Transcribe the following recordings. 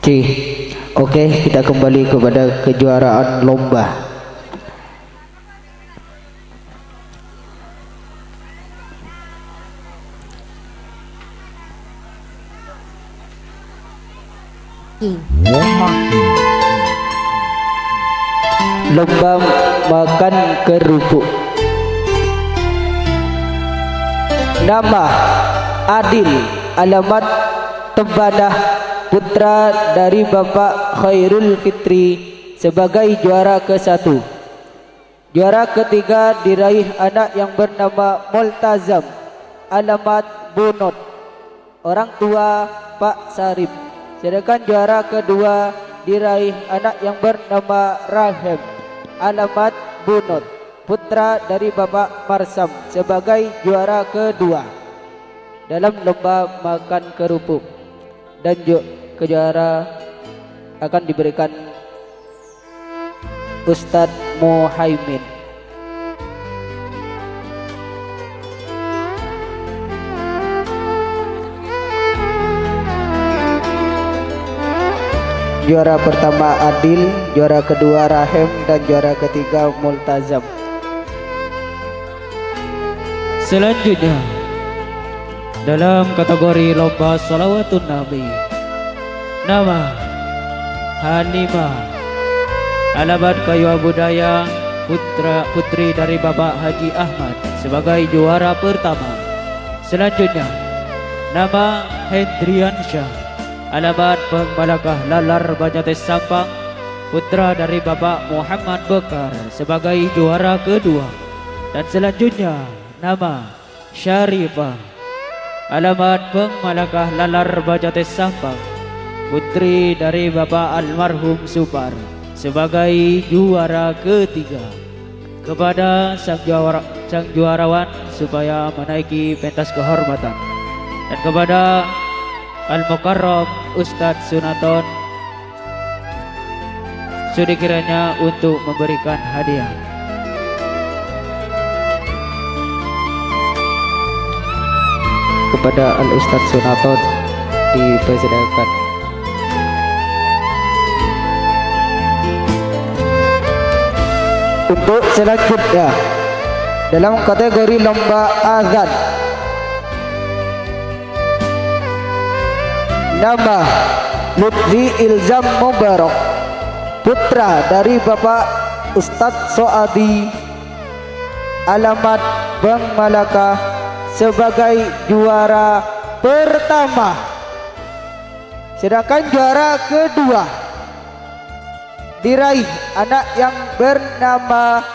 C. Oke, kita kembali kepada kejuaraan lomba. Lomba makan kerupuk. Nama Adil, alamat Tembadah, putra dari Bapak Khairul Fitri sebagai juara ke-1. Juara ketiga diraih anak yang bernama Multazam, alamat Bunot, orang tua Pak Sarip. Sedangkan juara kedua diraih anak yang bernama Rahim, alamat Bunot, putra dari Bapak Marsam sebagai juara kedua dalam lomba makan kerupuk. Dan kejuara akan diberikan Ustadz Muhaimin. Juara pertama Adil, juara kedua Rahim, dan juara ketiga Multazam. Selanjutnya dalam kategori lomba sholawatun nabi, nama Hanimah, alamat Kayuwa Budaya, putri dari Bapak Haji Ahmad sebagai juara pertama. Selanjutnya nama Hendriansyah, alamat Pengmalakah Lalar Banyates Sampang, putra dari Bapak Muhammad Bekar sebagai juara kedua. Dan selanjutnya nama Syarifah, alamat Pengmalakah Lalar Banyates Sampang, putri dari Bapak Almarhum Supar sebagai juara ketiga. Kepada sang juarawan supaya menaiki pentas kehormatan, dan kepada Al-Mukarram Ustadz Sunaton sudi kiranya untuk memberikan hadiah. Kepada Al-Ustadz Sunaton dipersilakan. Untuk selanjutnya dalam kategori lomba azan, nama Lutfi Ilzam Mubarak, putra dari Bapak Ustadz Soadi, alamat Bang Malaka sebagai juara pertama. Sedangkan juara kedua diraih anak yang bernama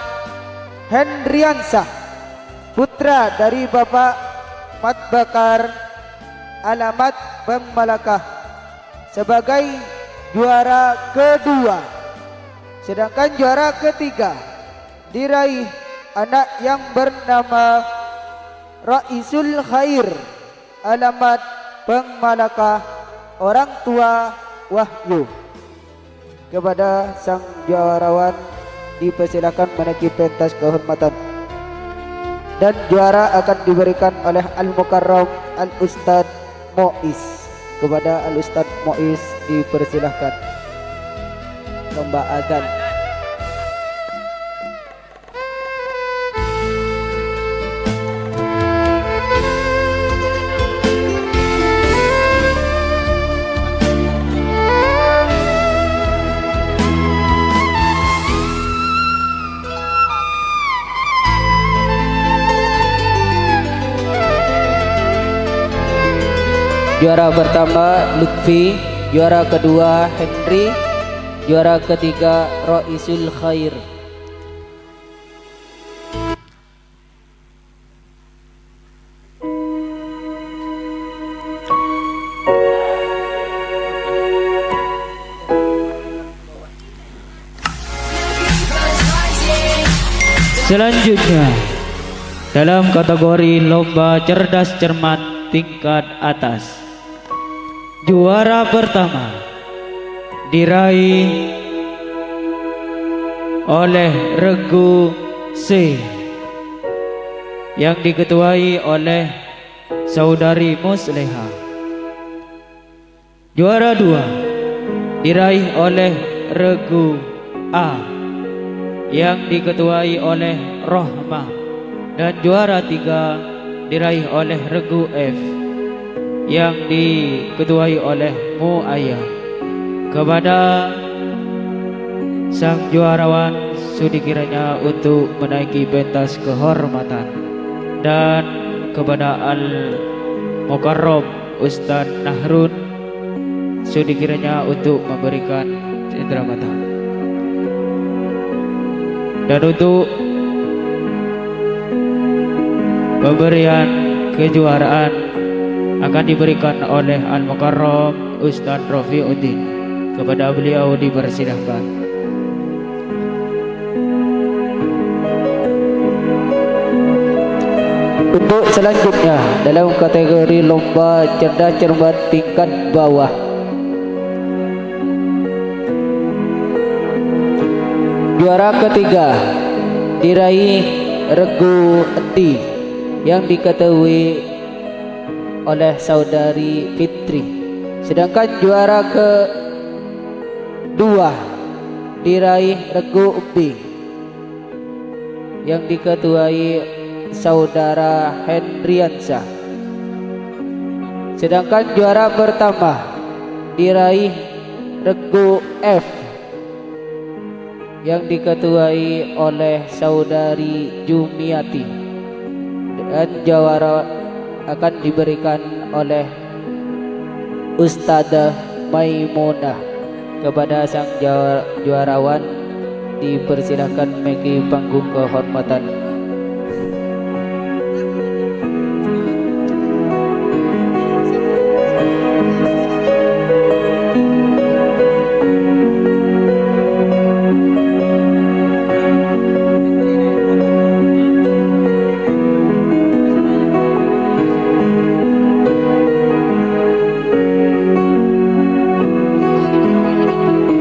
Hendriansah, putra dari Bapak Mat Bakar, alamat Bang Malakah sebagai juara kedua. Sedangkan juara ketiga diraih anak yang bernama Raisul Khair, alamat Bang Malakah, orang tua Wahyu. Kepada sang juarawan dipersilakan menaiki pentas kehormatan, dan juara akan diberikan oleh Al-Mukarram Al-Ustadz Mois. Kepada Al-Ustadz Mois dipersilahkan lomba azan. Juara pertama Lutfi, juara kedua Henry, juara ketiga Raisul Khair. Selanjutnya dalam kategori lomba cerdas cermat tingkat atas, juara pertama diraih oleh Regu C yang diketuai oleh Saudari Musleha. Juara 2 diraih oleh regu A yang diketuai oleh Rohmah, dan juara 3 diraih oleh regu F yang diketuai oleh Muayya. Kepada sang juarawan sudi kiranya untuk menaiki pentas kehormatan, dan kepada Al Mukarram Ustadz Nahrun sudi kiranya untuk memberikan cendera mata. Dan untuk pemberian kejuaraan akan diberikan oleh Al Mukarram Ustadz Rofiuddin. Kepada beliau dipersilahkan. Untuk selanjutnya dalam kategori lomba cerdas cermat tingkat bawah, juara ketiga diraih regu D yang diketuai oleh saudari Fitri. Sedangkan juara kedua diraih regu B yang diketuai saudara Hendriansyah. Sedangkan juara pertama diraih regu F yang diketuai oleh saudari Jumiati, dan juara akan diberikan oleh Ustadzah Maimunah. Kepada sang juarawan dipersilakan menaiki panggung kehormatan.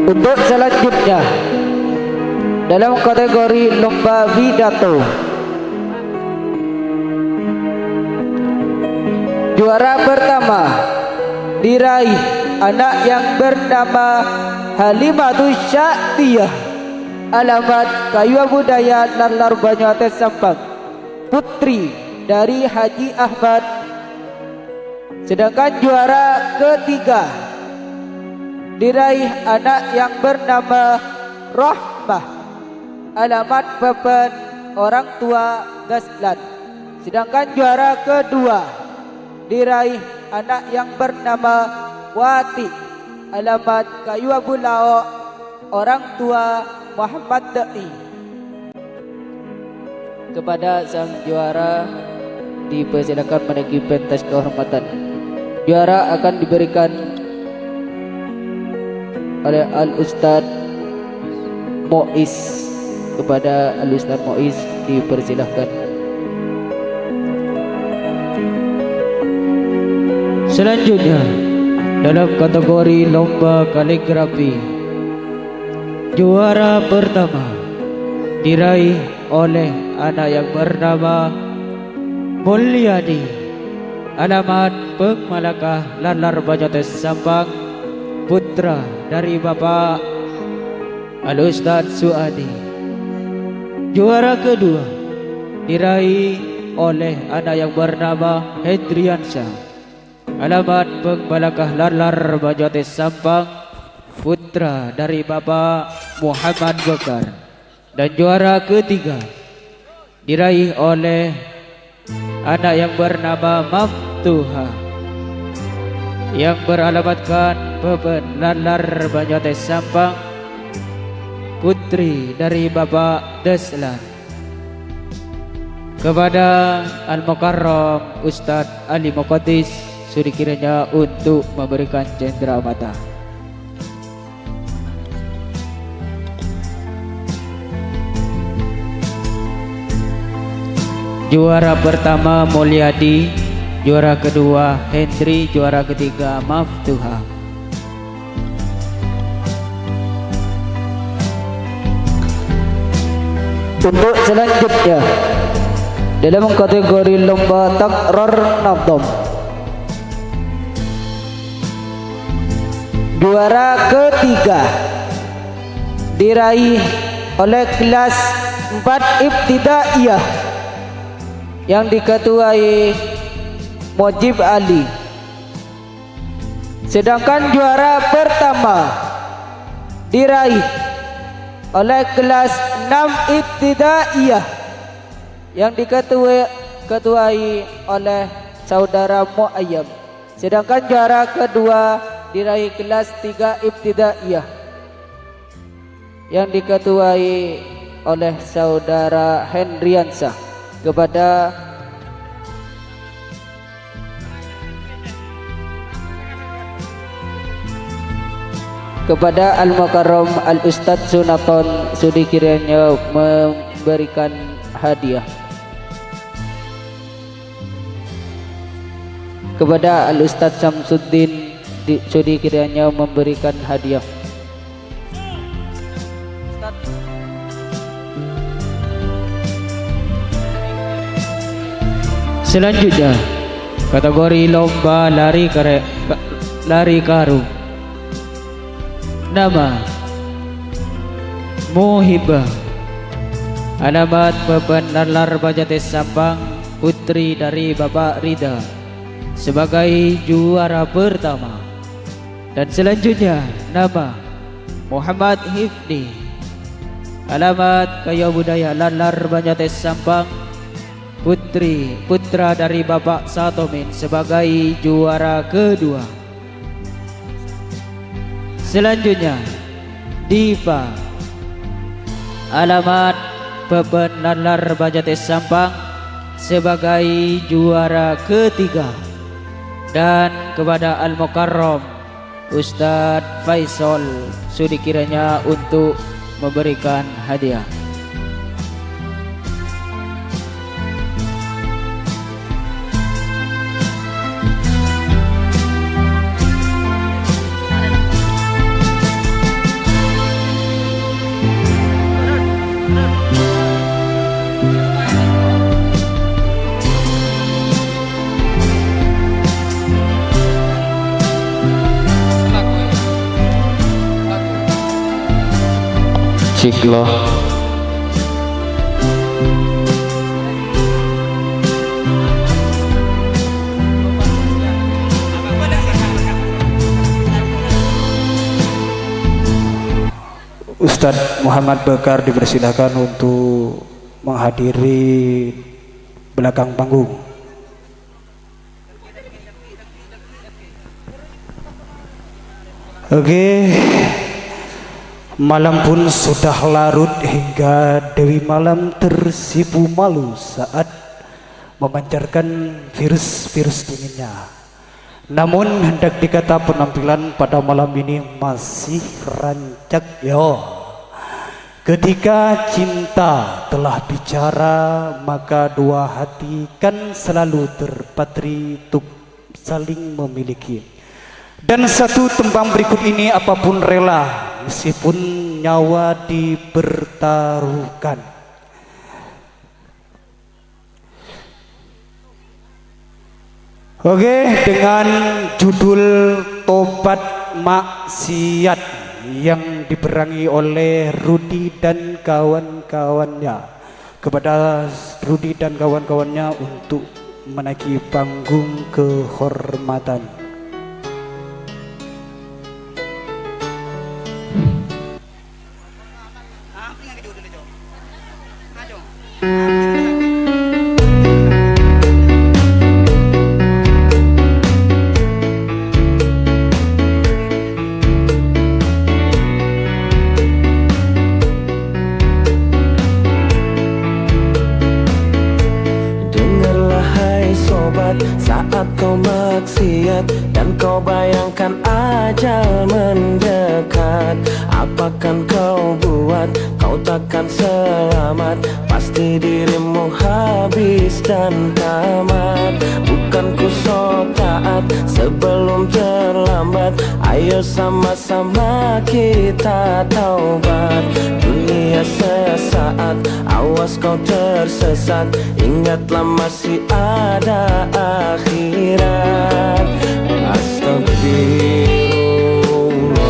Untuk selanjutnya dalam kategori lomba pidato, juara pertama diraih anak yang bernama Halimatus Syatiyah, alamat Kayuwa Budaya Larlar Banyuates Sampang, putri dari Haji Ahmad. Sedangkan juara ketiga diraih anak yang bernama Rohmah, alamat Beban orang tua Gaslan. Sedangkan juara kedua diraih anak yang bernama Wati, alamat Kayuwa Bulao orang tua Muhammad Dai. Kepada sang juara dipersilakan menaiki pentas kehormatan. Juara akan diberikan oleh Al-Ustadz Mois. Kepada Al-Ustadz Mois dipersilahkan. Selanjutnya dalam kategori lomba kaligrafi, juara pertama diraih oleh anak yang bernama Mulyadi, alamat Pengmalakah Larlar Banyuates Sampang, putra dari Bapak Al-Ustadz Suadi. Juara kedua diraih oleh anak yang bernama Hendriansyah, alamat Pengmalakah Larlar Banyuates Sampang, putra dari Bapak Muhammad Bakar. Dan juara ketiga diraih oleh anak yang bernama Maftuha yang beralamatkan Beben Larlar Banyuates Sampang, putri dari Bapak Deslan. Kepada Al Mukarram Ustadz Ali Muqaddis sudi kiranya untuk memberikan cendera mata. Juara pertama Mulyadi, juara kedua Hendri, juara ketiga Maftuha. Untuk selanjutnya dalam kategori lomba takrar nafdom, Juara ketiga diraih oleh kelas 4 Ibtidaiyah yang diketuai Mojib Ali. Sedangkan juara pertama diraih oleh kelas 6 Ibtidaiyah yang diketuai oleh saudara Muayyam. Sedangkan juara kedua diraih kelas 3 Ibtidaiyah yang diketuai oleh saudara Hendriansah. Kepada Al-Mukarram Al-Ustadz Sunaton sudi kiranya memberikan hadiah. Kepada Al-Ustadz Samsuddin sudi kiranya memberikan hadiah. Selanjutnya kategori lomba lari karung. Nama Muhibah, alamat Bebenalar Bajates Sampang, putri dari Bapak Rida, sebagai juara pertama. Dan selanjutnya nama Muhammad Hifni, alamat Kaya Budaya Lalar Bajates Sampang, putra dari Bapak Satomin, sebagai juara kedua. Selanjutnya Diva, alamat Bebenalar Bajates Sampang, sebagai juara ketiga. Dan kepada Al-Mukarram Ustadz Faisal sudi kiranya untuk memberikan hadiah. Ciklo. Ustadz Muhammad Bakar dipersilahkan untuk menghadiri belakang panggung. Oke. Malam pun sudah larut hingga Dewi Malam tersipu malu saat memancarkan virus-virus dinginnya. Namun hendak dikata penampilan pada malam ini masih rancak yo. Ketika cinta telah bicara, maka dua hati kan selalu terpatri untuk saling memiliki. Dan satu tembang berikut ini apapun rela, meskipun nyawa dipertaruhkan. Oke, dengan judul Tobat Maksiat yang diperangi oleh Rudi dan kawan-kawannya. Kepada Rudi dan kawan-kawannya untuk menaiki panggung kehormatan. Saat kau maksiat dan kau bayangkan ajal mendekat, apakan kau buat? Kau takkan selamat, pasti dirimu habis dan tamat. Bukan ku so taat sebelum terlambat, ayo sama-sama kita taubat. Dunia sesaat, awas kau tersesat, ingatlah masih ada akhirat. Astagfirullah.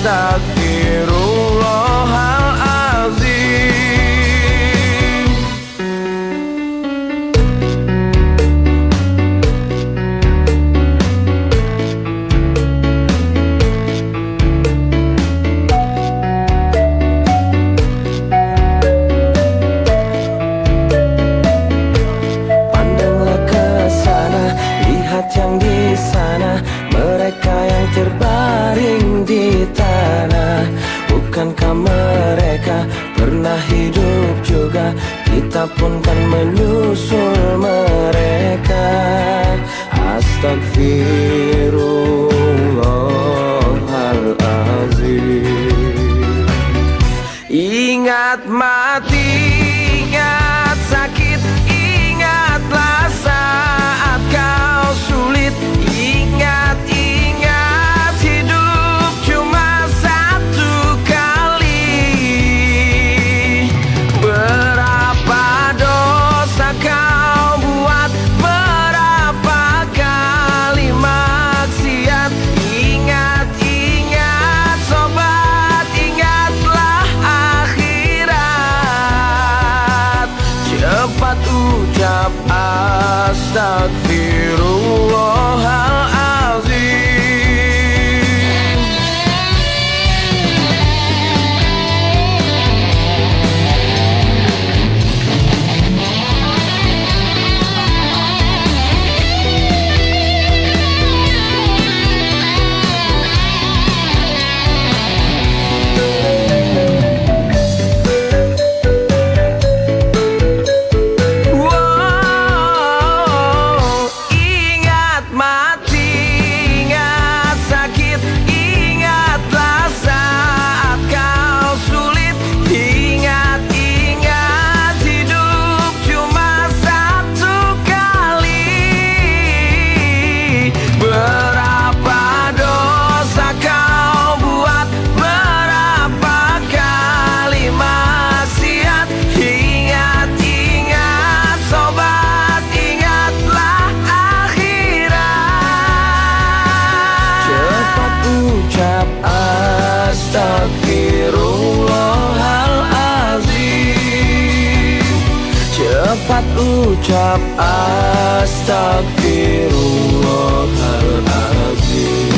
Astagfirullahalazim. Pandanglah ke sana, lihat yang di sana, mereka yang terbaring di tanah. Bukankah mereka pernah hidup juga? Kita pun kan menyusul mereka. Astagfirullahalazim. Ingat mati, ingat sakit, ingatlah saat kau sulit. Ingat, ingat hidup cuma satu kali. Berapa dosa kau buat, berapa kali maksiat. Ingat, ingat sobat, ingatlah akhirat. Cepat ucap astagfirullahalazim. Wow, ingat mati, ingat sakit, ingatlah saat kau sulit. Ingat, ingat hidup cuma satu kali. Berapa dosa kau buat, berapa kali maksiat. Ingat, ingat sobat, ingatlah akhirat. Cepat ucap astagfirullahalazim. Cepat ucap astagfirullahalazim.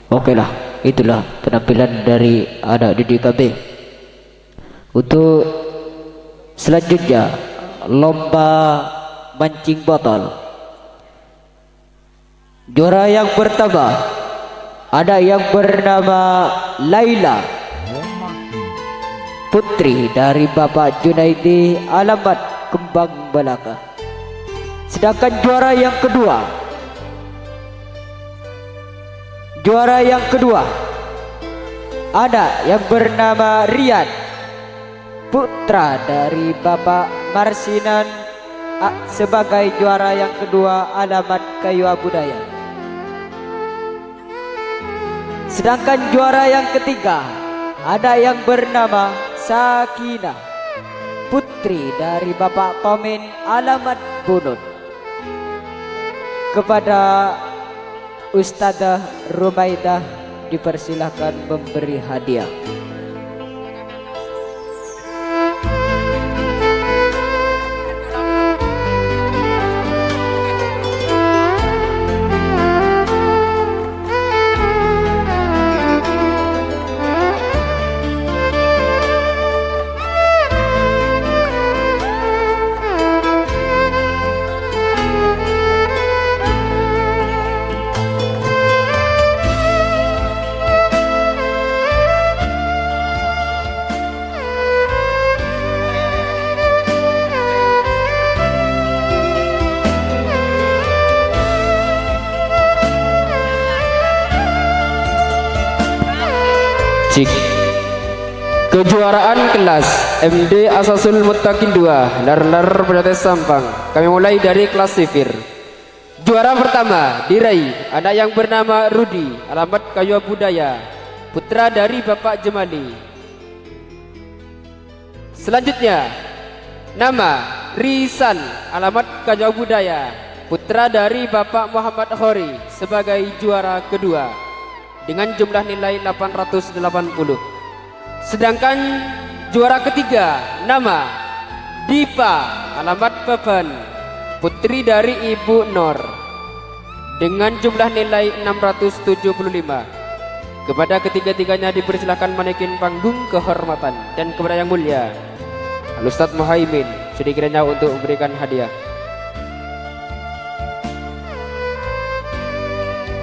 Oke lah, itulah penampilan dari anak didik kami. Untuk selanjutnya, lomba mancing botol. Juara yang pertama ada yang bernama Laila, putri dari Bapak Junaidi, alamat Kembang Balaka. Sedangkan juara yang kedua ada yang bernama Rian, putra dari Bapak Marsinan, sebagai juara yang kedua, alamat Kayu Budaya. Sedangkan juara yang ketiga ada yang bernama Sakina, putri dari Bapak Tomin, alamat Bunut. Kepada Ustadzah Rumaidah dipersilahkan memberi hadiah. Kejuaraan kelas MD Asasul Muttaqin 2 Lar Pejates Sampang. Kami mulai dari kelas sifir. Juara pertama diraih anak yang bernama Rudi, alamat Kayu Budaya, putra dari Bapak Jemali. Selanjutnya Nama Risan, alamat Kajau Budaya, putra dari Bapak Muhammad Khori sebagai juara kedua dengan jumlah nilai 880. Sedangkan juara ketiga nama Dipa, alamat Beban, putri dari Ibu Nor dengan jumlah nilai 675. Kepada ketiga-tiganya dipersilakan menaiki panggung kehormatan, dan kepada yang mulia Al-Ustadz Muhaimin sudah kiranya untuk memberikan hadiah.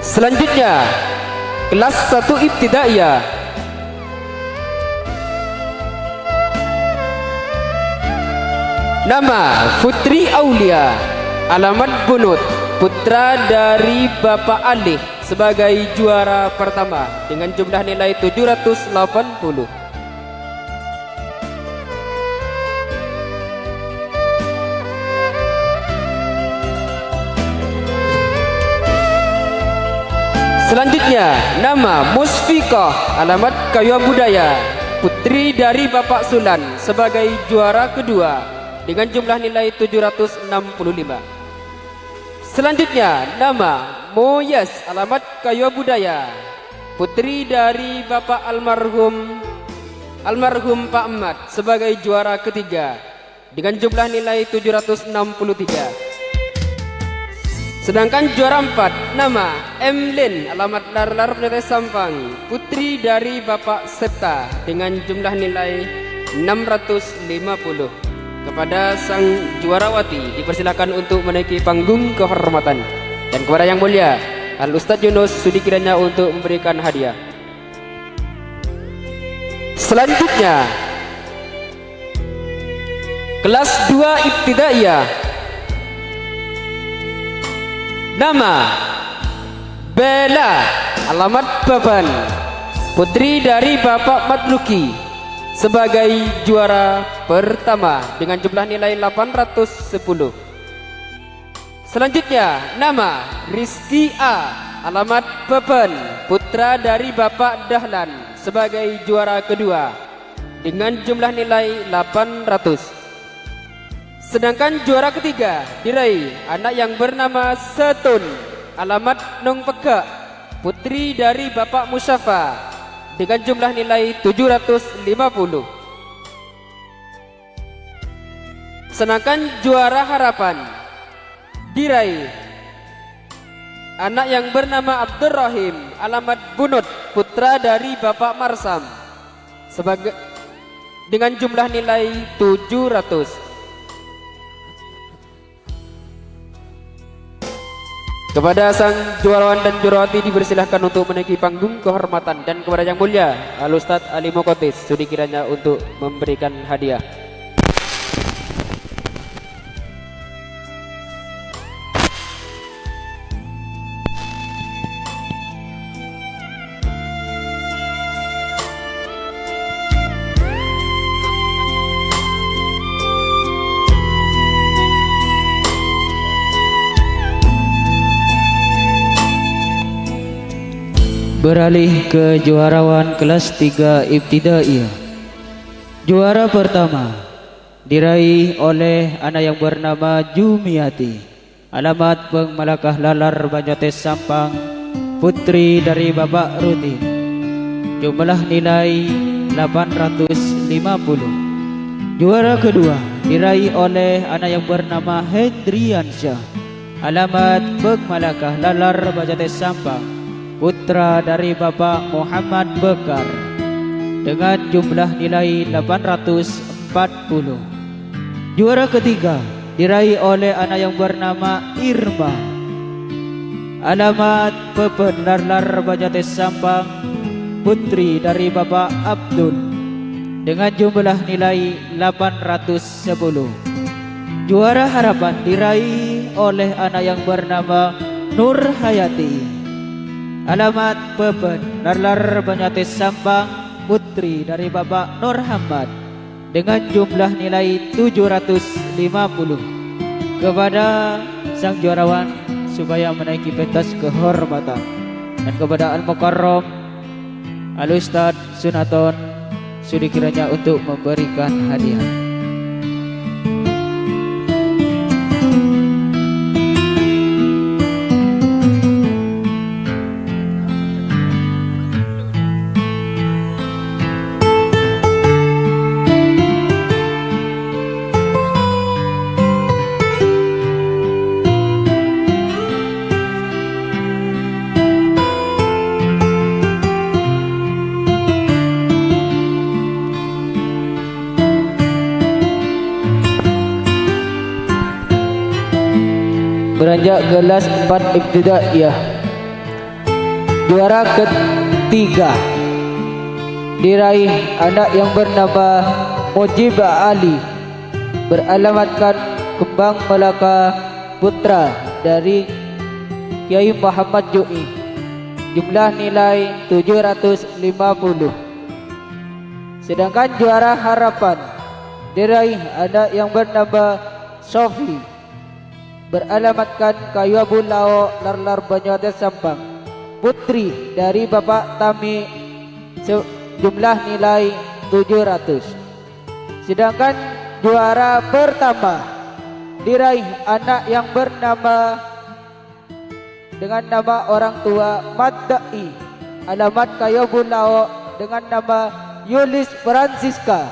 Selanjutnya kelas 1 Ibtidaiyah. Nama Putri Aulia, alamat Bunut, putra dari Bapak Alih sebagai juara pertama dengan jumlah nilai 780. Selanjutnya nama Musfiqah, alamat Kayuang Budaya, putri dari Bapak Sulan sebagai juara kedua dengan jumlah nilai 765. Selanjutnya nama Moyes, alamat Kayuang Budaya, putri dari Bapak almarhum Pak Ahmad sebagai juara ketiga dengan jumlah nilai 763. Sedangkan juara 4 nama Emlin, alamat Larlar Penyatai Sampang, putri dari Bapak Septa dengan jumlah nilai 650. Kepada sang juarawati dipersilakan untuk menaiki panggung kehormatan, dan kepada yang mulia Al-Ustadz Yunus sudi kiranya untuk memberikan hadiah. Selanjutnya kelas 2 Ibtidaiyah. Nama Bella, alamat Baban, putri dari Bapak Matluki sebagai juara pertama dengan jumlah nilai 810. Selanjutnya nama Rizky A, alamat Baban, putra dari Bapak Dahlan sebagai juara kedua dengan jumlah nilai 800. Sedangkan juara ketiga diraih anak yang bernama Setun, alamat Nong Pegak, putri dari Bapak Musyafa dengan jumlah nilai 750. Sedangkan juara harapan diraih anak yang bernama Abdurrahim, alamat Bunut, putra dari Bapak Marsam sebagai dengan jumlah nilai 700. Kepada sang juarawan dan juarawati dipersilahkan untuk menaiki panggung kehormatan, dan kepada yang mulia Al-Ustadz Ali Mokotis sudi kiranya untuk memberikan hadiah. Beralih ke juarawan kelas 3 Ibtidaiyah. Juara pertama diraih oleh anak yang bernama Jumiati, alamat Peng Malakah Lalar Banyates Sampang, putri dari Bapak Rutin. Jumlah nilai 850. Juara kedua diraih oleh anak yang bernama Hendriansyah, alamat Peng Malakah Lalar Banyates Sampang, putra dari Bapak Muhammad Bekar dengan jumlah nilai 840. Juara ketiga diraih oleh anak yang bernama Irma, alamat Pepen Larlar Banyates Sampang, putri dari Bapak Abdul dengan jumlah nilai 810. Juara harapan diraih oleh anak yang bernama Nur Hayati, alamat Pepen Larlar Banyates Sampang, putri dari Bapak Nur Hamad dengan jumlah nilai 750. Kepada sang juarawan supaya menaiki pentas kehormatan, dan kepada Al-Mukarram Al-Ustadz Sunaton sudi kiranya untuk memberikan hadiah. beranjak kelas 4 ibtidaiyah. Juara ketiga diraih anak yang bernama Mujib Ali, beralamatkan Kembang Melaka Putra dari Kiai Muhammad Jui. Jumlah nilai 750. Sedangkan juara harapan diraih anak yang bernama Sofi, beralamatkan Kayu Abu Lao, Larlar Banyuates Sampang, putri dari Bapak Tami, jumlah nilai 700. Sedangkan juara pertama diraih anak yang bernama dengan nama orang tua Maddai, alamat Kayu Abu Lao, dengan nama Yulis Francisca.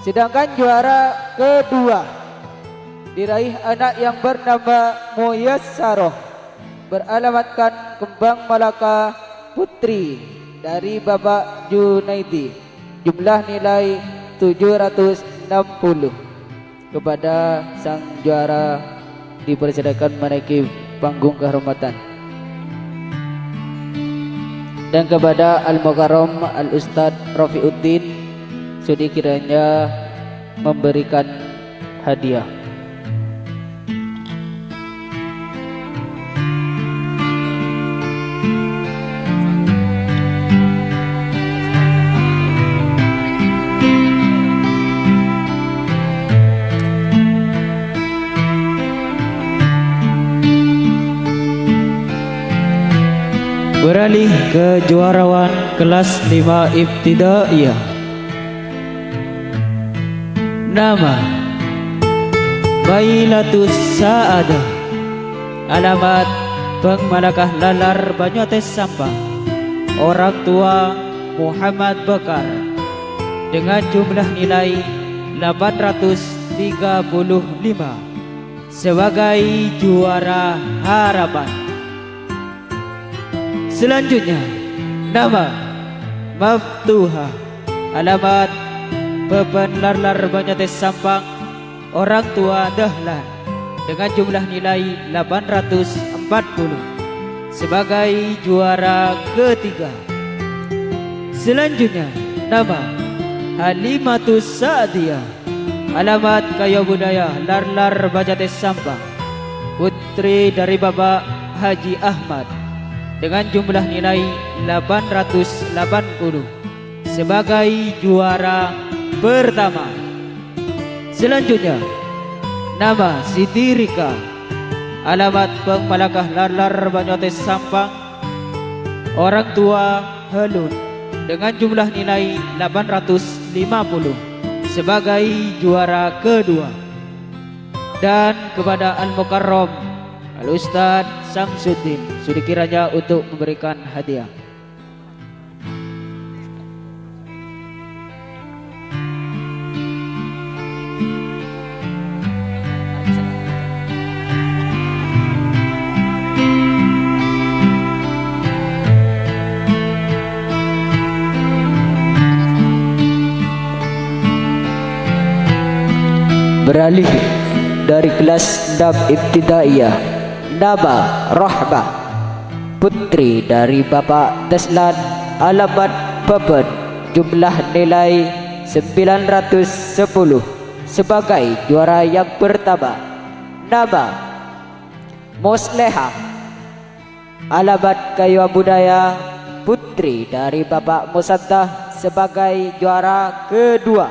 Sedangkan juara kedua diraih anak yang bernama Muyassarah, beralamatkan Kembang Melaka Putri dari Bapak Junaidi, jumlah nilai 760. Kepada sang juara dipersilakan menaiki panggung kehormatan. Dan kepada Al-Mukarram Al-Ustadz Rafiuddin sudi kiranya memberikan hadiah. Beralih ke juarawan kelas 5 ibtidaiyah. Nama Bailatus Sa'adah, alamat Bang Malakah Lalar Banyuates Sampang, orang tua Muhammad Bakar, dengan jumlah nilai 835 sebagai juara harapan. Selanjutnya, nama Maftuha, alamat Beban Larlar Banyuates Sampang, orang tua Dahlan, dengan jumlah nilai 840 sebagai juara ketiga. Selanjutnya, nama Halimatus Sa'diyah, alamat Kayu Budaya Larlar Banyuates Sampang, putri dari Bapak Haji Ahmad, dengan jumlah nilai 880 sebagai juara pertama. Selanjutnya, nama Siti Rika, alamat Bang Malakah Larlar Banyuates Sampang, orang tua Helun, dengan jumlah nilai 850 sebagai juara kedua. Dan kepada Al-Mukarram Al-Ustadz Samsuddin sudi kiranya untuk memberikan hadiah. Beralih dari kelas 6 ibtidaiyah, nama Rahmah, putri dari Bapak Deslan, alamat Beben, jumlah nilai 910 sebagai juara yang pertama. Nama Musleha, alamat Kayu Budaya, putri dari Bapak Musattah, sebagai juara kedua,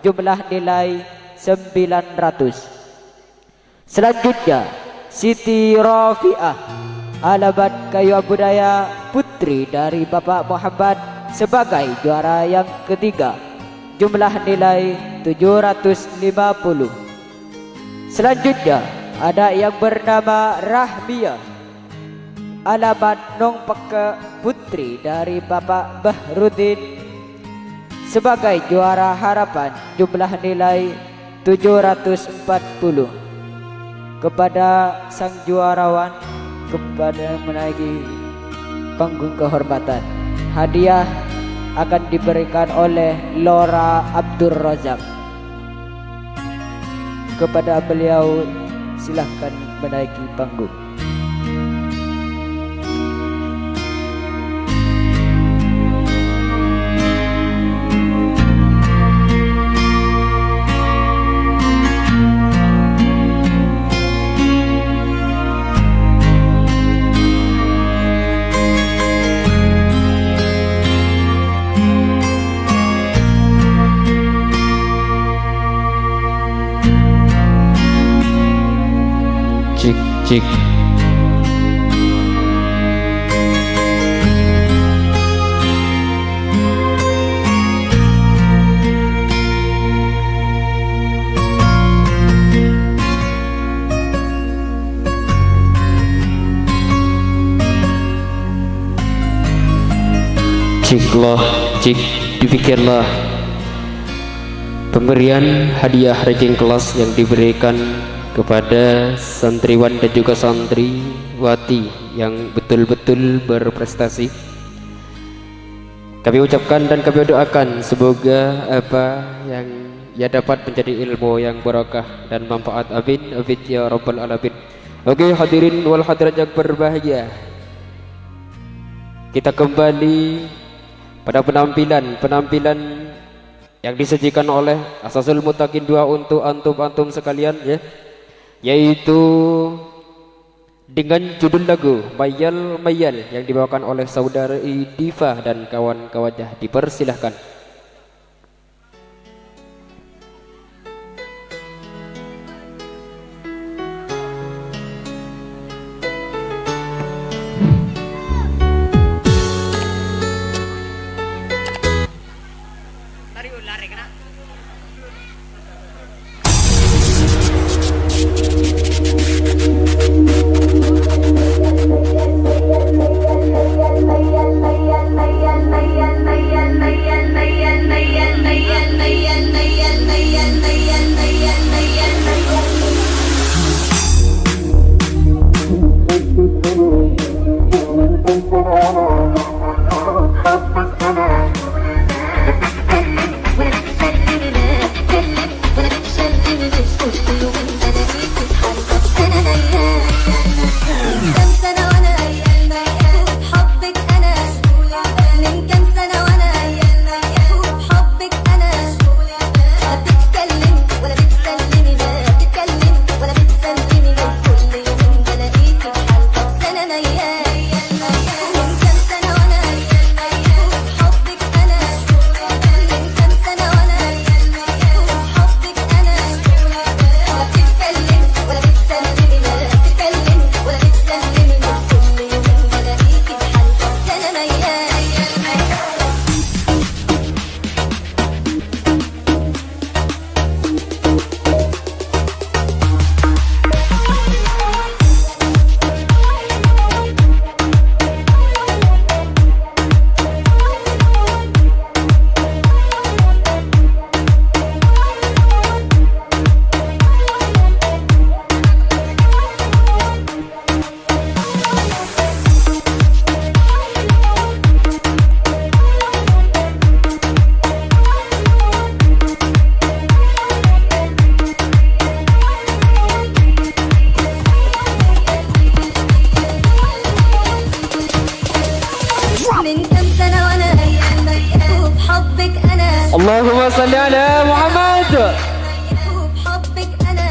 jumlah nilai 900. Selanjutnya, Siti Rafi'ah, alamat Kayu Budaya, putri dari Bapak Muhammad, sebagai juara yang ketiga, jumlah nilai 750. Selanjutnya, ada yang bernama Rahmiyah, alamat Nong Peke, putri dari Bapak Bahruddin, sebagai juara harapan, jumlah nilai 740. Kepada sang juarawan, kepada menaiki panggung kehormatan, hadiah akan diberikan oleh Laura Abdur Razak. Kepada beliau silahkan menaiki panggung. Cik. Ciklah, cik, dipikirlah pemberian hadiah ranking kelas yang diberikan kepada santriwan dan juga santriwati yang betul-betul berprestasi. Kami ucapkan dan kami doakan semoga apa yang ia dapat menjadi ilmu yang barakah dan manfaat. Amin, amin ya rabbal alamin. Oke, hadirin wal hadirat yang berbahagia, kita kembali pada penampilan yang disajikan oleh Asasul Muttaqin 2 untuk antum-antum sekalian, ya, yaitu dengan judul lagu Mayal Mayal yang dibawakan oleh saudari Diva dan kawan-kawannya. Dipersilahkan. Allahumma salli ala Muhammad. بحبك انا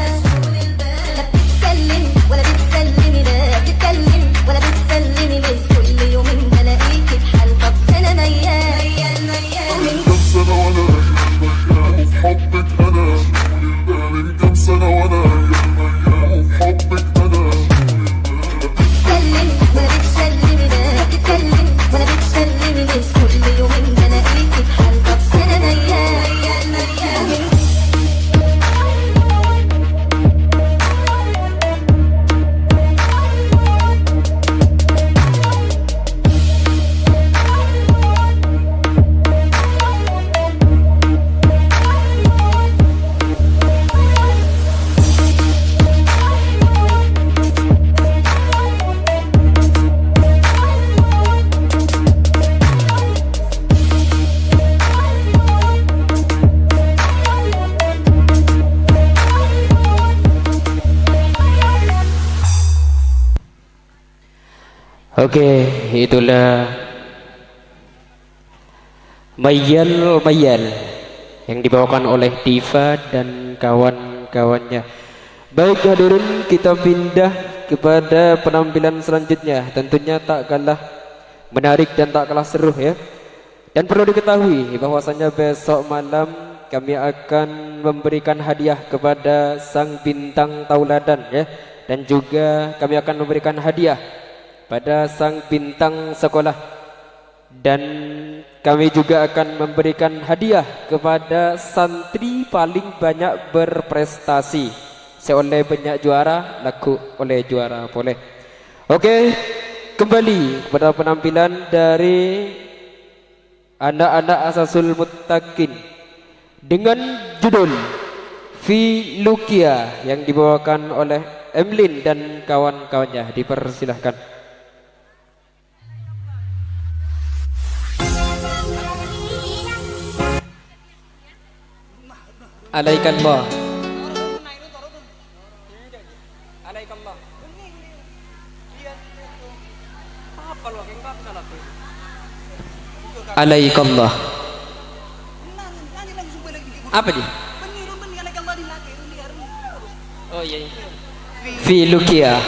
لا بتتكلم ولا بتسلمي، لا بتتكلم ولا بتسلمي، ليه كل يوم بلاقيكي بحلقك انا ميال من كم سنة وانا بحبك انا، من كم سنة وانا بحبك انا، بتتكلم ولا بتسلمي، لا بتتكلم ولا بتسلمي، ليه كل يوم بلاقيكي بحلقك انا ميال Oke, itulah Mayal Mayal yang dibawakan oleh Diva dan kawan-kawannya. Baik hadirin, kita pindah kepada penampilan selanjutnya. Tentunya tak kalah menarik dan tak kalah seru, ya. Dan perlu diketahui bahwasanya besok malam kami akan memberikan hadiah kepada sang bintang tauladan, ya, dan juga kami akan memberikan hadiah pada sang bintang sekolah, dan kami juga akan memberikan hadiah kepada santri paling banyak berprestasi. Seoleh banyak juara, laku oleh juara boleh. Oke, kembali kepada penampilan dari anak-anak Asasul Muttaqin dengan judul Filukia yang dibawakan oleh Emlin dan kawan-kawannya. Dipersilahkan. Alaikallah. Alaikallah. Apa dia? Oh iya. Filukia.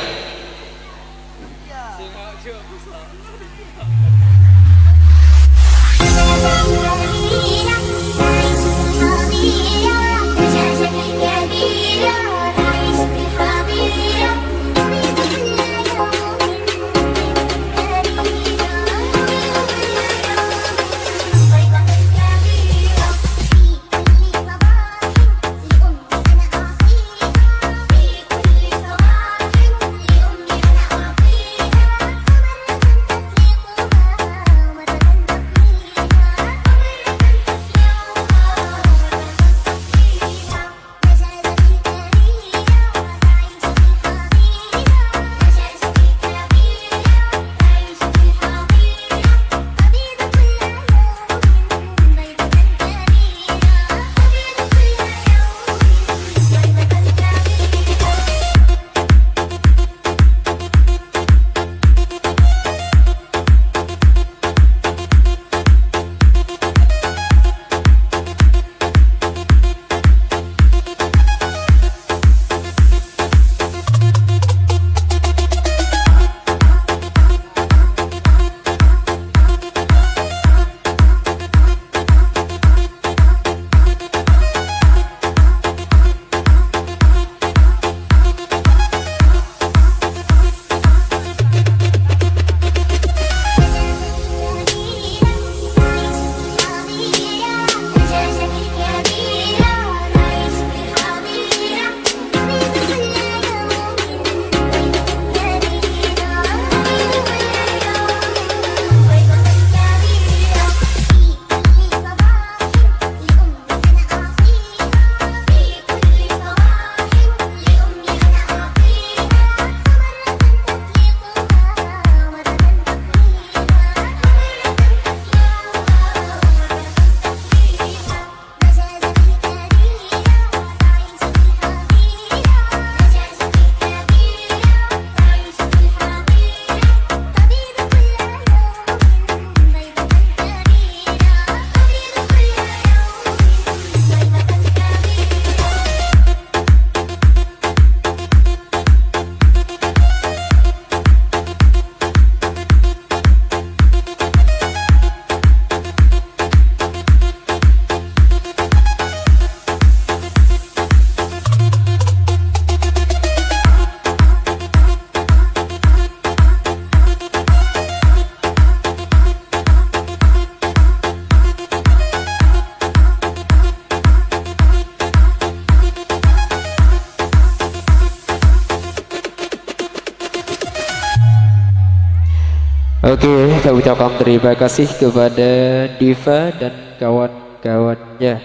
Oke, saya ucapkan terima kasih kepada Diva dan kawan-kawannya.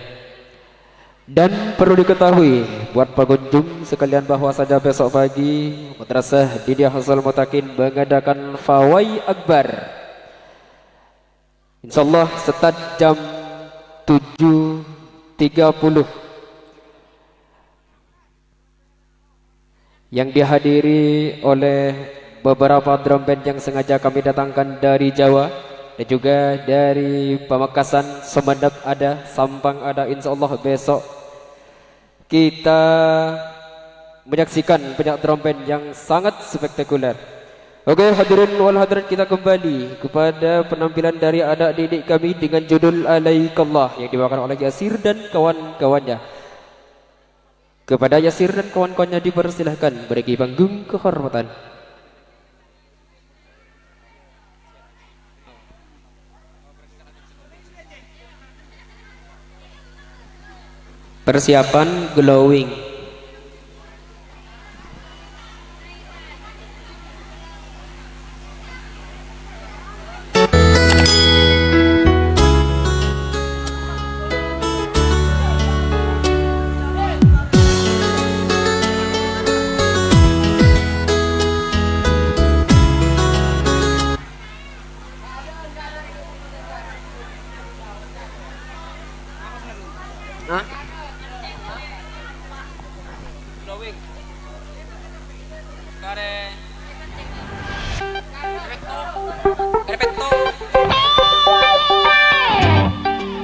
Dan perlu diketahui buat pengunjung sekalian bahwasanya besok pagi Madrasah Diniyah Asasul Muttaqin mengadakan Fawai Akbar. Insyaallah start jam 7.30 yang dihadiri oleh beberapa drum band yang sengaja kami datangkan dari Jawa dan juga dari Pamekasan, Sumeneb ada, Sampang ada. Insyaallah besok kita menyaksikan banyak drum band yang sangat spektakuler. Oke, hadirin wal hadirat, kita kembali kepada penampilan dari anak didik kami dengan judul Alaikallah yang dibawakan oleh Yasir dan kawan-kawannya. Kepada Yasir dan kawan-kawannya dipersilahkan bagi panggung kehormatan. Persiapan glowing.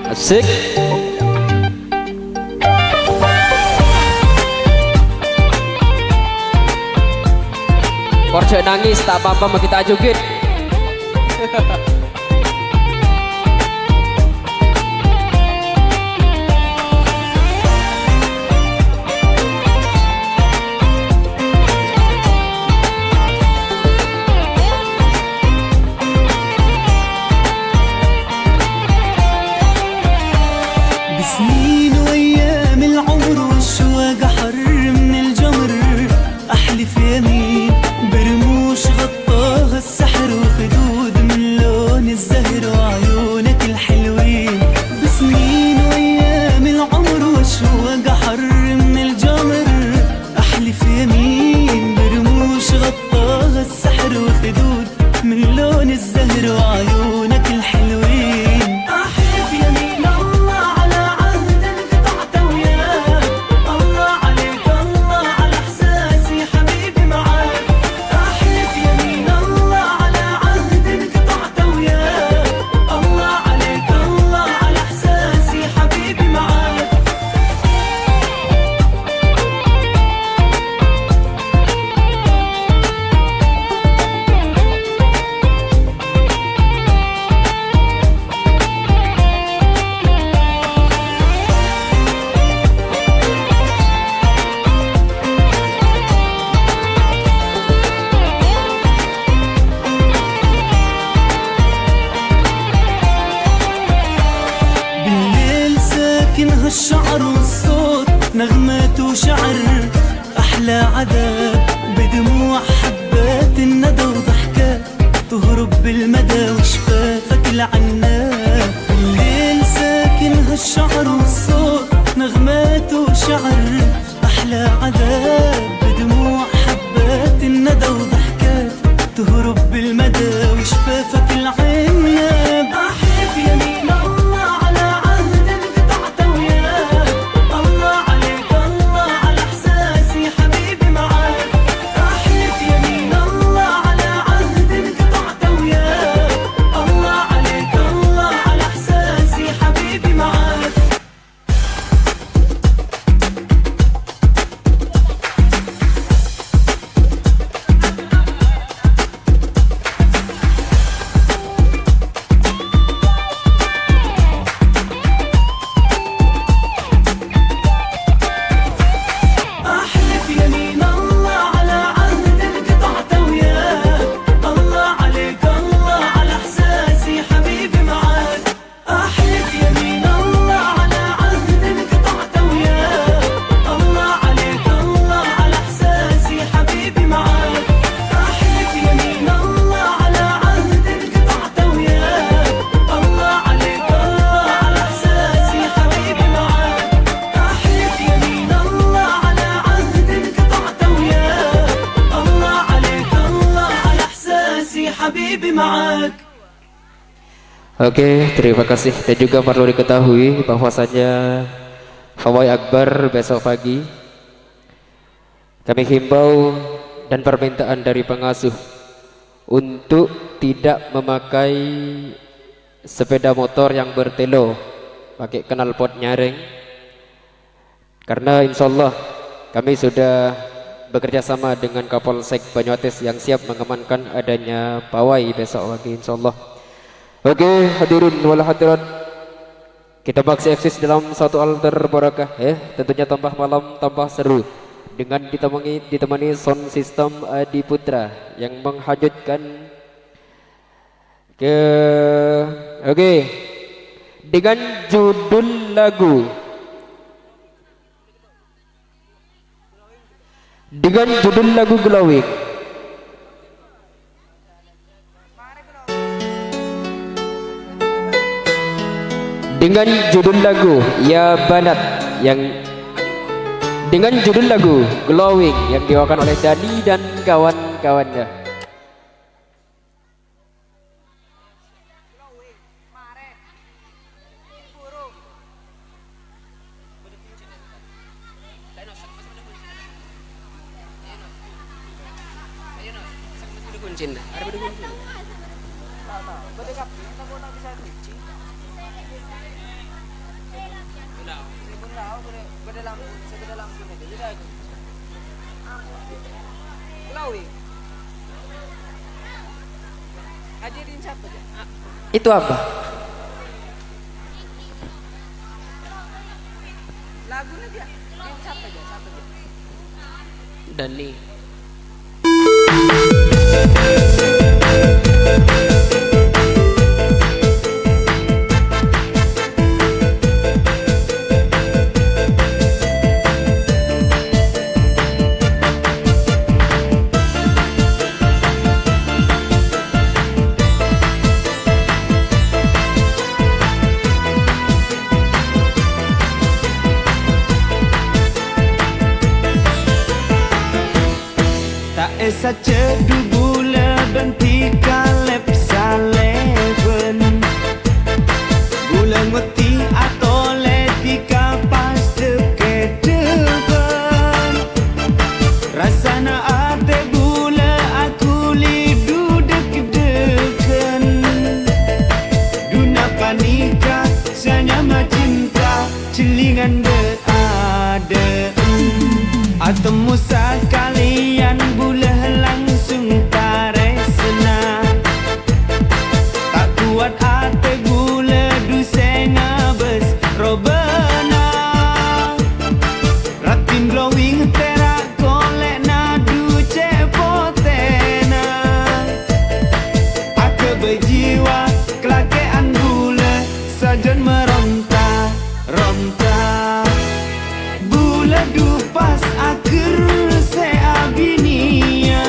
Asik. Korjo nangis tak apa-apa mau kita ajukin. بسنين وايام العمر والشواق حر من الجمر، احلف يمين برموش غطاها السحر وخدود من لون الزهر وعيونك الحلوين. بسنين وايام العمر والشواق حر من الجمر، احلف يمين برموش غطاها السحر وخدود من لون الزهر وعيونك الحلوين. احلف يمين الله على عهد قطعت وياك، الله عليك الله على احساسي حبيبي معاك. احلف يمين الله على عهد قطعت وياك، الله عليك الله على احساسي حبيبي معاك. بالليل ساكن هالشعر والصوت نغمات وشعر، أحلى عذاب بدموع حبات الندى وضحكات تهرب بالمدى وشفافك العناب. بالليل ساكن هالشعر والصوت نغمات وشعر، أحلى عذاب بدموع حبات الندى وضحكات تهرب بالمدى وشفافك العناب. أحلف يمين الله على عهد قطعت وياك، الله عليك الله على احساسي حبيبي معاك. احلف يمين الله على عهد قطعت وياك، الله عليك الله على احساسي حبيبي معاك. احلف يمين الله على عهد قطعت وياك، الله عليك الله على احساسي حبيبي معاك. احلف يمين الله على عهد قطعت وياك، الله عليك الله على احساسي حبيبي معاك. احلف يمين الله على عهد قطعت وياك، الله عليك الله على احساسي حبيبي معاك. احلف يمين الله على عهد قطعت وياك، الله عليك الله على احساسي حبيبي معاك. Oke, terima kasih. Dan juga perlu diketahui bahwasanya Pawai Akbar besok pagi kami himbau dan permintaan dari pengasuh untuk tidak memakai sepeda motor yang bertelo pakai knalpot nyaring, karena insya Allah kami sudah bekerja sama dengan Kapolsek Banyuates yang siap mengamankan adanya pawai besok pagi insya Allah. Oke, hadirin wal hadirat, Kita baksi eksis dalam satu altar barakah tentunya tambah malam tambah seru dengan ditemani sound system Adi Putra yang menghajutkan ke dengan judul lagu Glowing. Dengan judul lagu Ya Banat yang dengan judul lagu Glowing yang dibawakan oleh Dani dan kawan-kawannya. Itu apa? Lagunya dia siapa aja. Dani. Saja dubula benti kalep saleven Gula ngoti atau letika pas deket depan Rasana ate gula aku lidu dek-deken Duna panika sanyama cinta celingan berada Atau musa kalian bulah langsung tarik sena Tak kuat hati gula dusena bes robena Ratin glowing terak kolek nadu cepotena Aku berjiwa kelakean gula sajan meronta Gula dupas akhir seabinia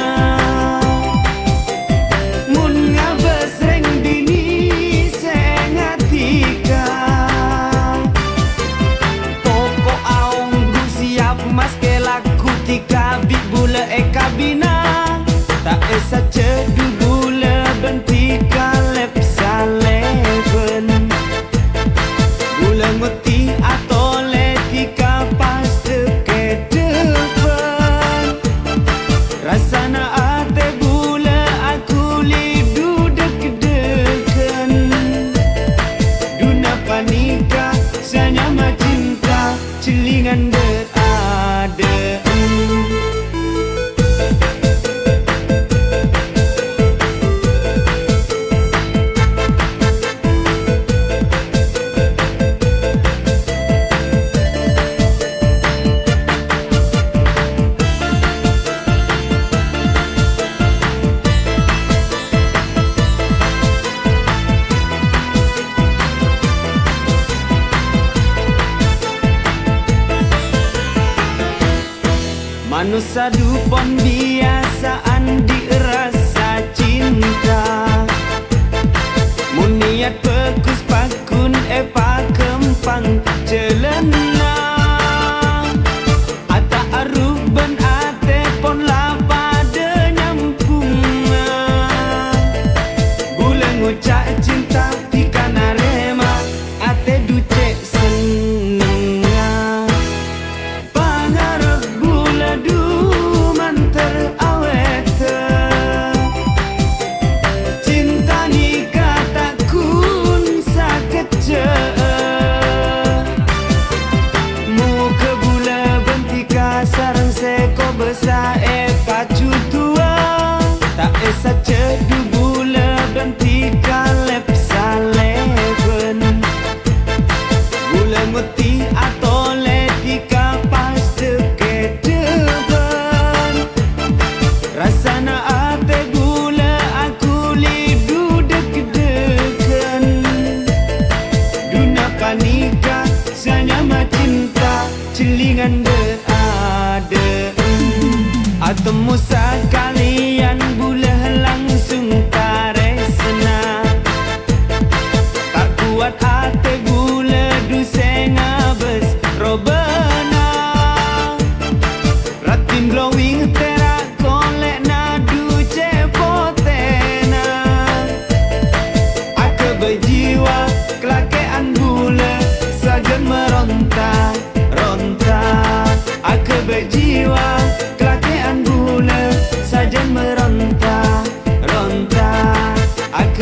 Mun ngabes reng dini sengatika Pokok aung gu siap mas kelaku tika bik bula ekabina Tak esa cedu bula benti kalep saleven Gula ngoti atau letika pas deket depan Rasana ate gula aku lidu dek-deken Duna panika sanyama cinta celingan berada Manusia dupon biasaan dirasa cinta Muniat pekus pakun epa kempang celena Ata aruf ben ate pon lapade nyampunga Gula ngucak cinta pika narema ate ducek senenga Pangarep gula du manter awete Cinta ni kata kun sakece Muka gula bentika sarang seko besar pacu tua Tak esa cedu gula bentika lep saleven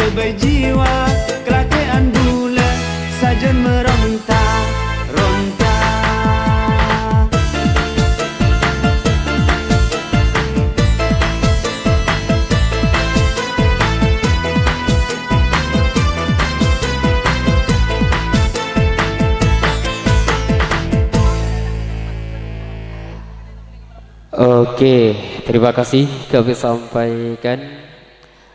lebay jiwa kelakean bulan sajen meronta ronta. Oke, terima kasih kami sampaikan.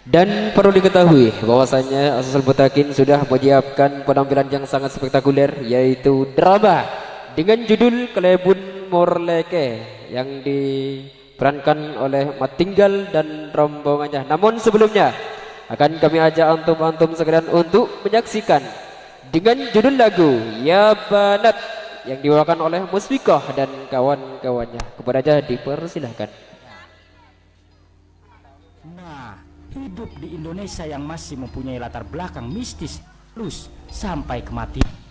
Dan perlu diketahui bahwasanya Asasul Mutakin sudah menyiapkan penampilan yang sangat spektakuler, yaitu drama dengan judul Kelebun Morleke yang diperankan oleh Mat Tinggal dan rombongannya. Namun sebelumnya akan kami ajak antum-antum sekalian untuk menyaksikan dengan judul lagu Ya Banat yang dibawakan oleh Musfikah dan kawan-kawannya. Kepada aja dipersilahkan. Nah, hidup di Indonesia yang masih mempunyai latar belakang mistis terus sampai kematian.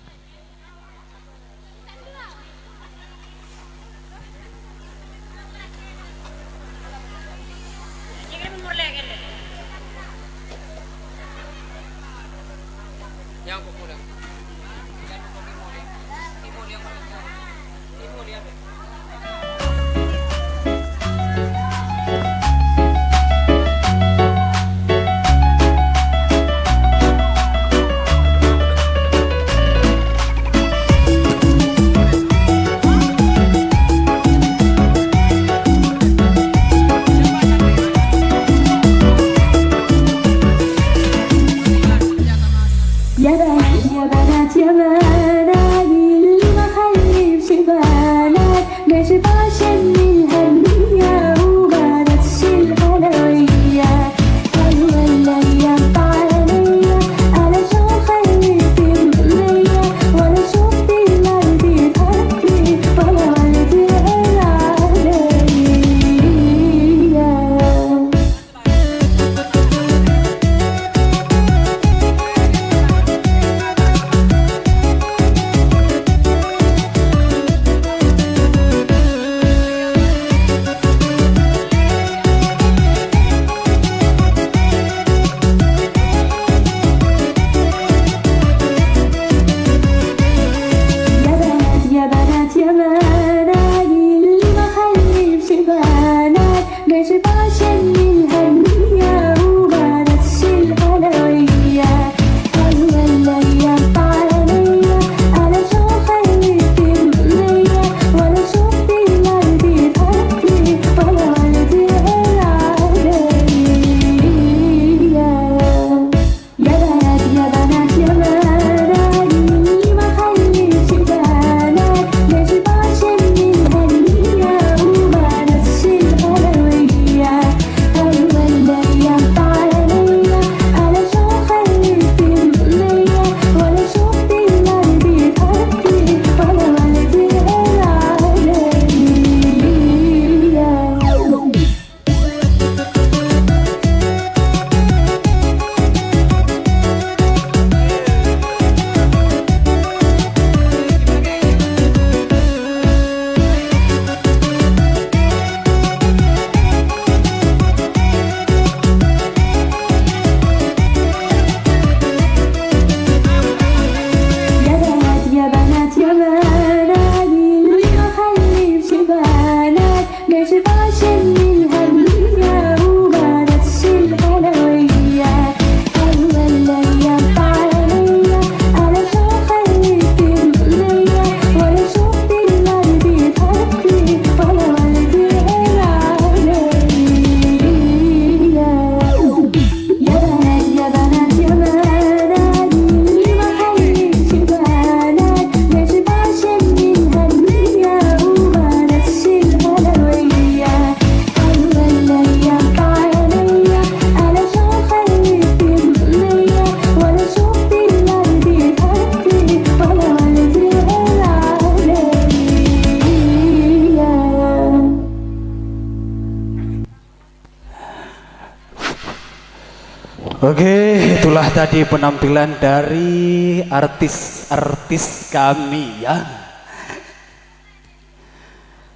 Oke, itulah tadi penampilan dari artis-artis kami ya.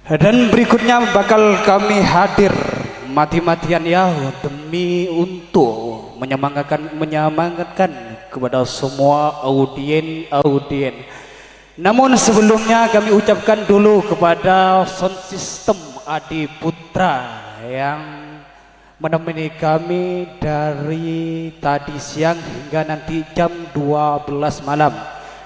Dan berikutnya bakal kami hadir mati-matian ya demi untuk menyemangatkan kepada semua audien. Namun sebelumnya kami ucapkan dulu kepada sound system Adi Putra yang menemani kami dari tadi siang hingga nanti jam 12 malam.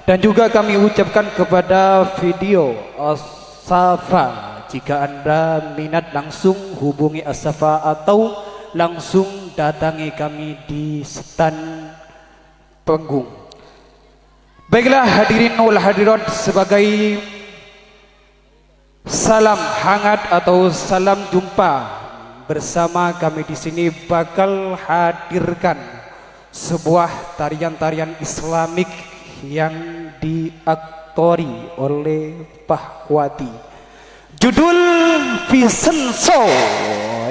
Dan juga kami ucapkan kepada video Asafa, jika Anda minat langsung hubungi Asafa atau langsung datangi kami di stand panggung. Baiklah hadirin wal hadirat, sebagai salam hangat atau salam jumpa bersama kami di sini bakal hadirkan sebuah tarian-tarian Islamik yang diaktori oleh Pahwati. Judul Vincenzo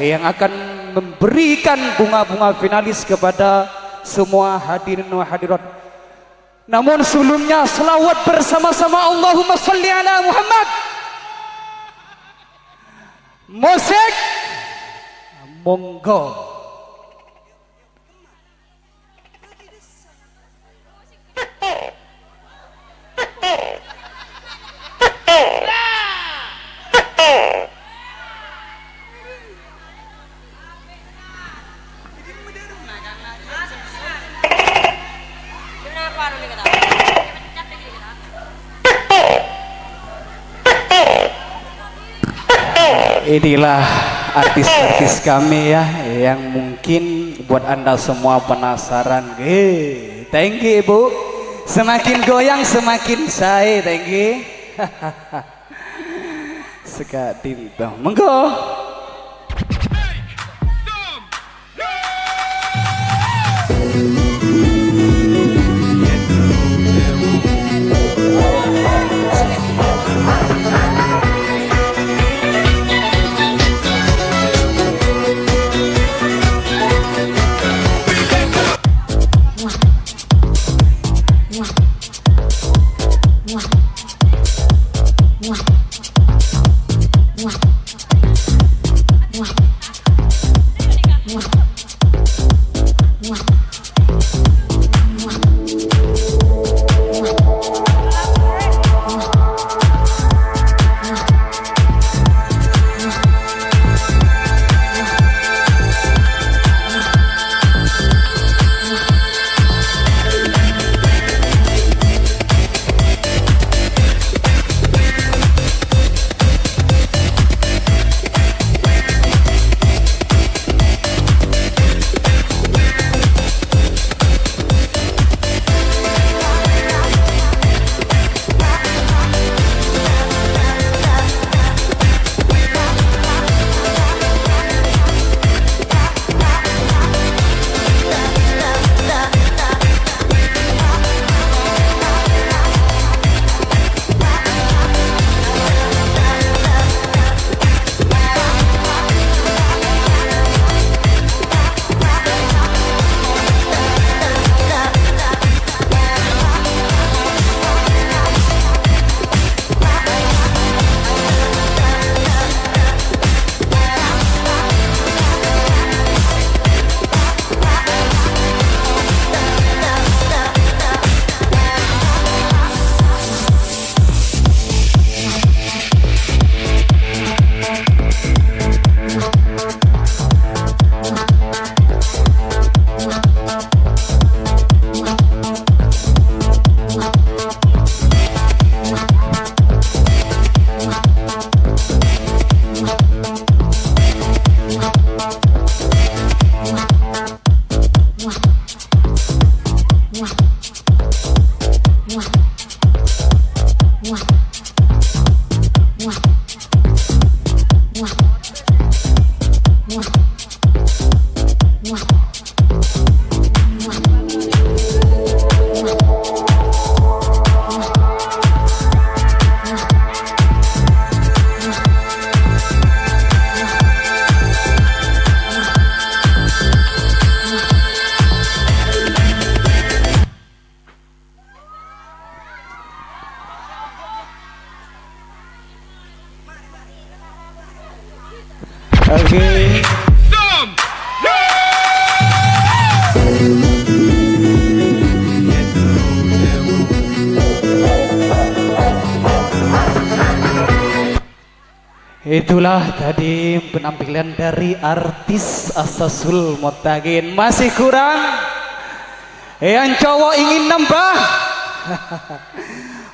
yang akan memberikan bunga-bunga finalis kepada semua hadirin wa hadirat. Namun sebelumnya selawat bersama-sama, Allahumma salli ala Muhammad. Musik monggo. Inilah artis-artis kami ya, yang mungkin buat Anda semua penasaran. Thank you Ibu. Semakin goyang semakin saya, thank you. Sekatin toh. Monggo. Itulah tadi penampilan dari artis Asasul Muttaqin. Masih kurang? Yang cowok ingin nambah?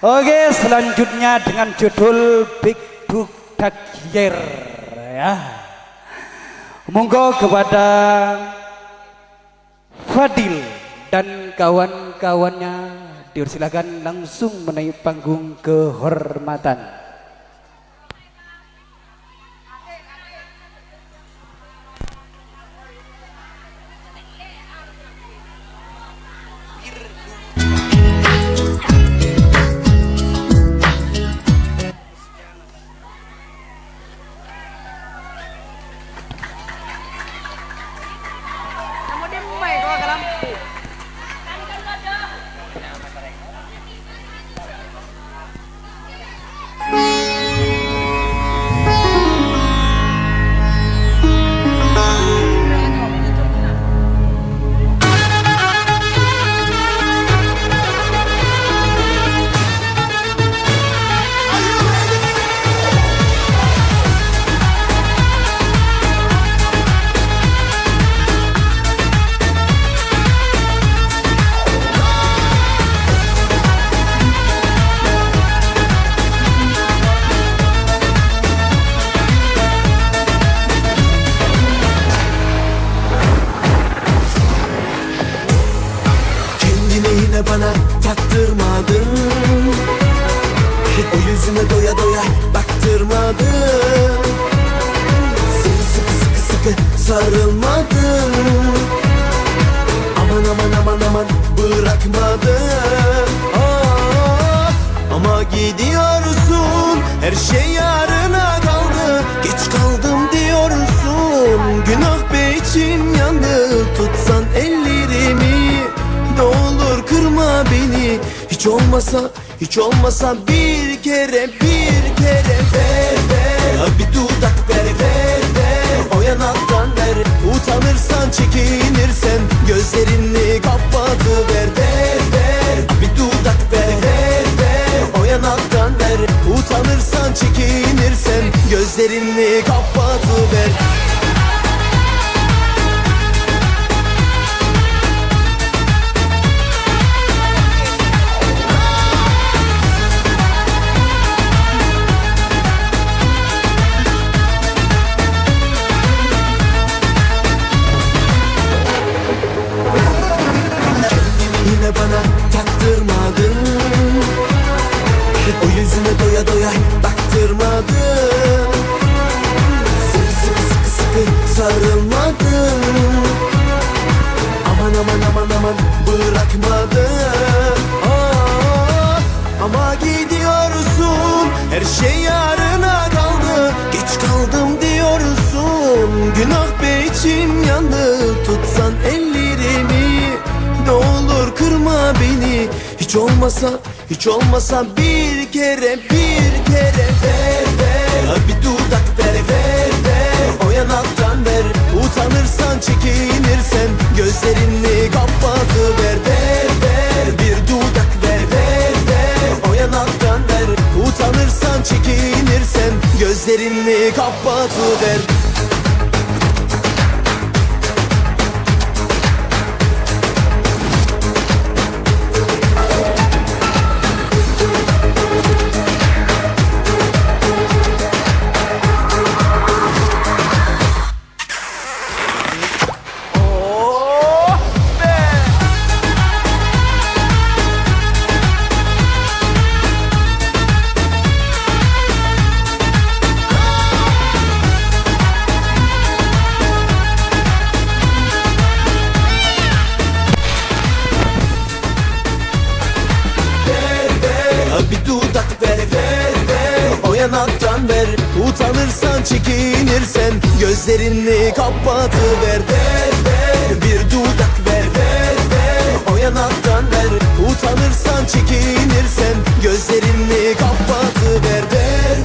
Oke, selanjutnya dengan judul Big Book Takyer ya. Monggo kepada Fadil dan kawan-kawannya dipersilakan langsung menaiki panggung kehormatan. Bana taktırmadın, o yüzüme doya doya baktırmadın, seni sıkı sıkı sıkı sarılmadın, aman aman aman aman bırakmadın. Ama gidiyorsun, her şey yarına kaldı, geç kaldım diyorsun, günah be içim yandı, tutsan ellerimi, ne olur kırma beni, hiç olmasa bir kere ver ver, bir dudak ver o yanaktan ver, utanırsan çekinirsen gözlerini kapatıver ver bir dudak ver o yanaktan ver, utanırsan çekinirsen gözlerini kapatıver. Bana taktırmadın, o yüzüme doya doya baktırmadın, seni sıkı sıkı sıkı sarılmadın, aman aman aman aman bırakmadın. Ama gidiyorsun, her şey yarına kaldı, geç kaldım diyorsun, günah be içim yandı, tutsan ellerimi, ne olur kırma beni, hiç olmasa bir kere ver ver, bir dudak ver o yanaktan ver, utanırsan çekinirsen gözlerini kapatıver ver bir dudak ver o yanaktan ver, utanırsan çekinirsen gözlerini kapatıver. Yanaktan ver, utanırsan çekinirsen gözlerini kapatıver ver bir dudak ver o yanaktan ver, utanırsan çekinirsen gözlerini kapatıver ver.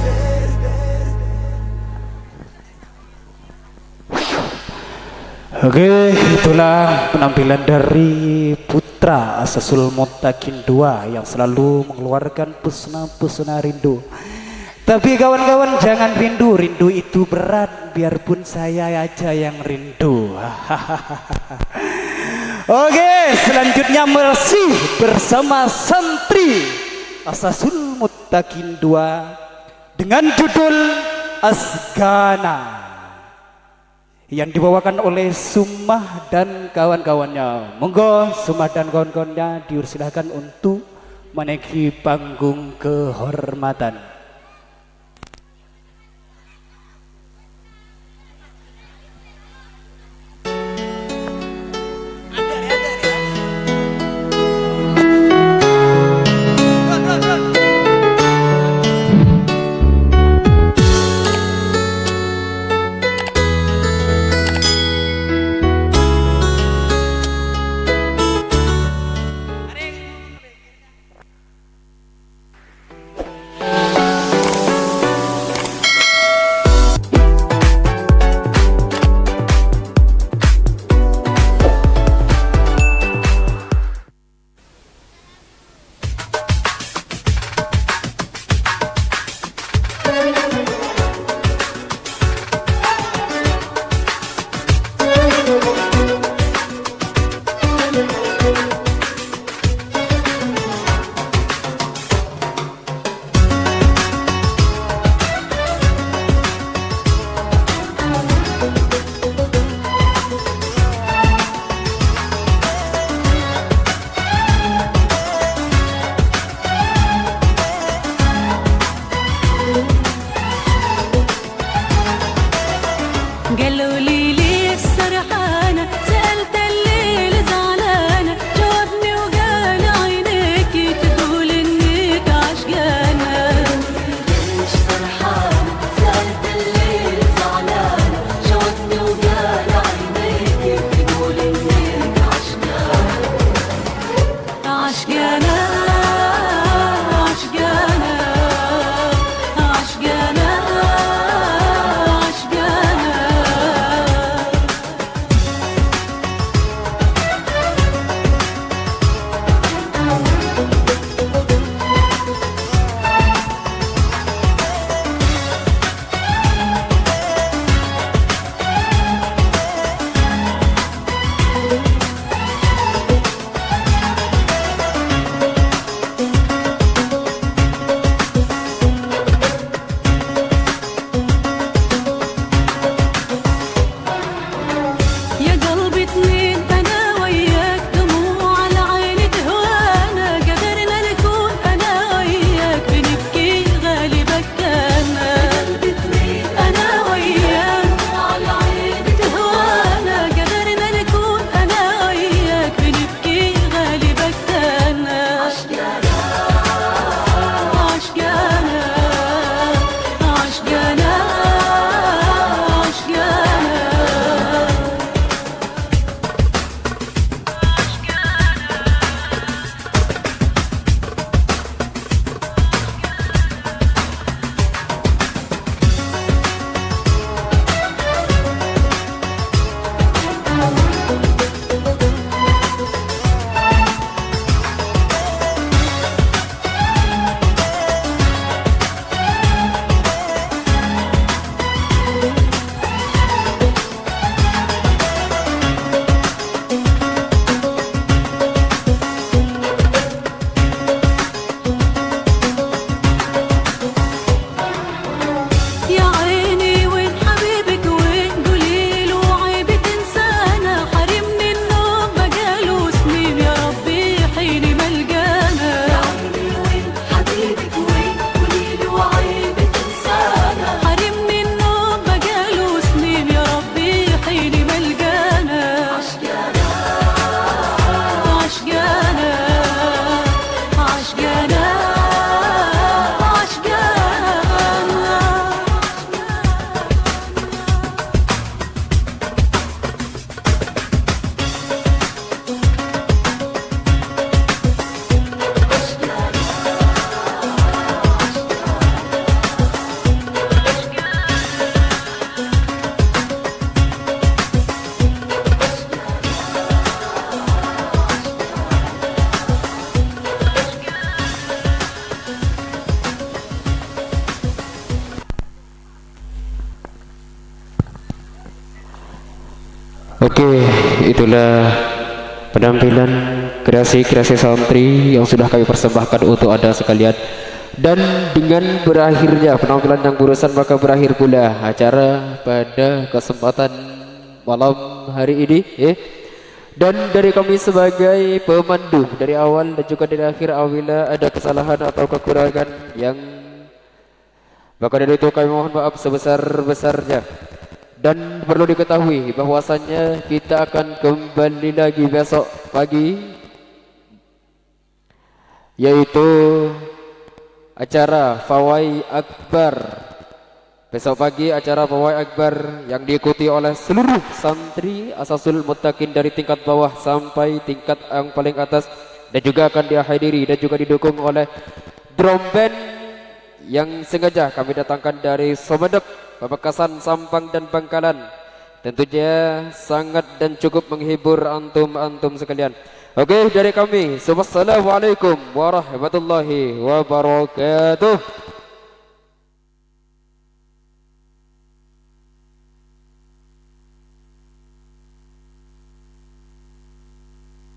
Oke, itulah penampilan dari putra Asasul Muttaqin II yang selalu mengeluarkan pesona-pesona rindu. Tapi kawan-kawan jangan rindu, rindu itu berat, biarpun saya aja yang rindu. Oke, selanjutnya masih bersama santri Asasul Muttaqin 2 dengan judul Asgana yang dibawakan oleh Sumah dan kawan-kawannya. Monggo Sumah dan kawan-kawannya dipersilakan untuk menaiki panggung kehormatan. itulah penampilan kreasi-kreasi santri yang sudah kami persembahkan untuk Anda sekalian. Dan dengan berakhirnya penampilan yang barusan, maka berakhir pula acara pada kesempatan malam hari ini. Dan dari kami sebagai pemandu dari awal dan juga dari akhir, apabila ada kesalahan atau kekurangan yang, maka dari itu kami mohon maaf sebesar-besarnya. Dan perlu diketahui bahwasannya kita akan kembali lagi besok pagi, yaitu acara Pawai Akbar. Besok pagi acara Pawai Akbar yang diikuti oleh seluruh santri Asasul Muttaqin dari tingkat bawah sampai tingkat yang paling atas, dan juga akan dihadiri dan juga didukung oleh drum band yang sengaja kami datangkan dari Sumedep, Pamekasan, Sampang dan Bangkalan. Tentunya sangat dan cukup menghibur antum-antum sekalian. Oke, dari kami, wassalamualaikum warahmatullahi wabarakatuh.